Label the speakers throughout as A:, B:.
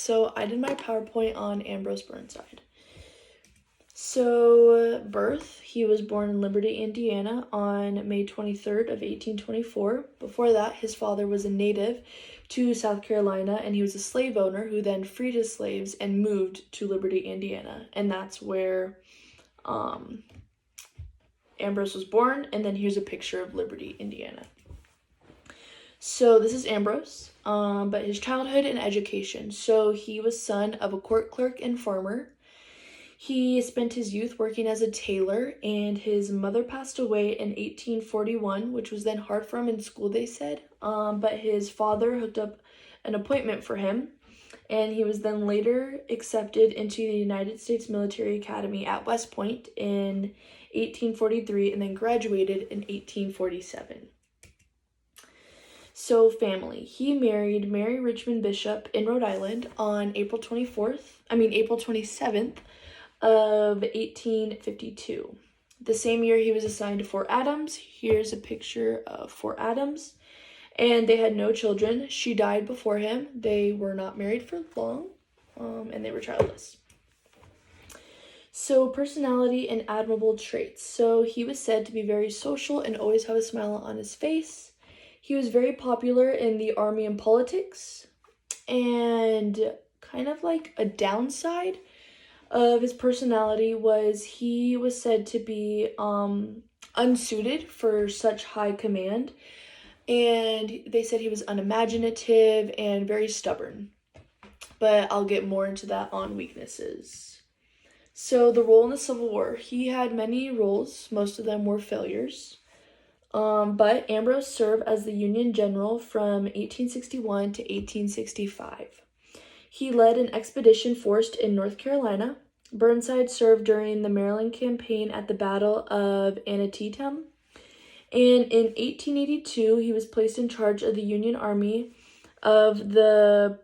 A: So I did my PowerPoint on Ambrose Burnside. So birth, he was born in Liberty, Indiana on May 23rd of 1824. Before that, his father was a native to South Carolina, and he was a slave owner who then freed his slaves and moved to Liberty, Indiana. And that's where Ambrose was born. And then here's a picture of Liberty, Indiana. So this is Ambrose, but his childhood and education. So he was son of a court clerk and farmer. He spent his youth working as a tailor, and his mother passed away in 1841, which was then hard for him in school, they said. But his father hooked up an appointment for him, and he was then later accepted into the United States Military Academy at West Point in 1843, and then graduated in 1847. So family. He married Mary Richmond Bishop in Rhode Island on April 27th of 1852. The same year he was assigned to Fort Adams. Here's a picture of Fort Adams. And they had no children. She died before him. They were not married for long, and they were childless. So personality and admirable traits. So he was said to be very social and always have a smile on his face. He was very popular in the army and politics, and kind of like a downside of his personality was he was said to be unsuited for such high command, and they said he was unimaginative and very stubborn. But I'll get more into that on weaknesses. So the role in the Civil War, he had many roles, most of them were failures. But Ambrose served as the Union general from 1861 to 1865. He led an expedition force in North Carolina. Burnside served during the Maryland campaign at the Battle of Antietam. And in 1882, he was placed in charge of the Union Army of the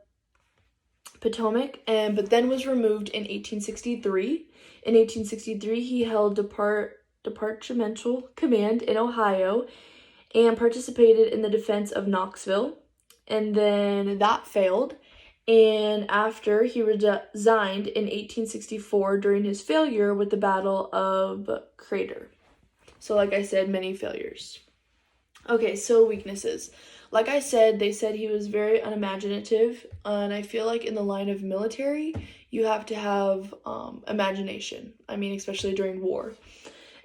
A: Potomac, but then was removed in 1863. In 1863, he held departmental command in Ohio and participated in the defense of Knoxville, and then that failed. And after, he resigned in 1864 during his failure with the Battle of Crater. So like I said, many failures. Okay, so weaknesses. Like I said, they said he was very unimaginative, and I feel like in the line of military, you have to have imagination. I mean, especially during war.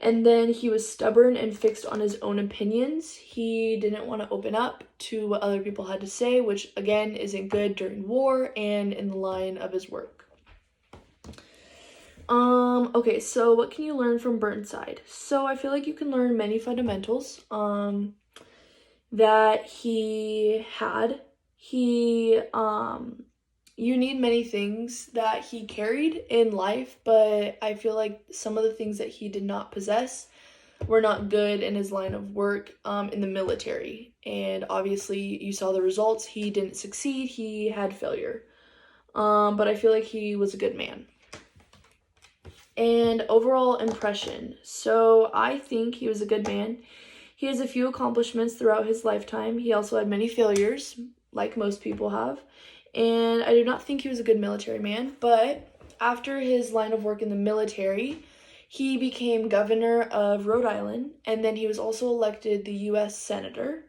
A: And then he was stubborn and fixed on his own opinions. He didn't want to open up to what other people had to say, which again isn't good during war and in the line of his work. Okay, so what can you learn from Burnside? So I feel like you can learn many fundamentals that he had. You need many things that he carried in life, but I feel like some of the things that he did not possess were not good in his line of work in the military. And obviously you saw the results. He didn't succeed. He had failure. But I feel like he was a good man. And overall impression. So I think he was a good man. He has a few accomplishments throughout his lifetime. He also had many failures, like most people have. And I do not think he was a good military man, but after his line of work in the military, he became governor of Rhode Island, and then he was also elected a U.S. senator,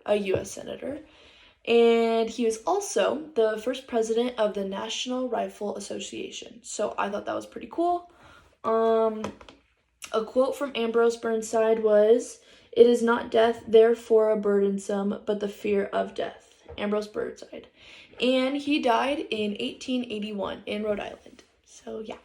A: and he was also the first president of the National Rifle Association. So I thought that was pretty cool. A quote from Ambrose Burnside was, "It is not death, therefore burdensome, but the fear of death." Ambrose Burnside. And he died in 1881 in Rhode Island. So yeah.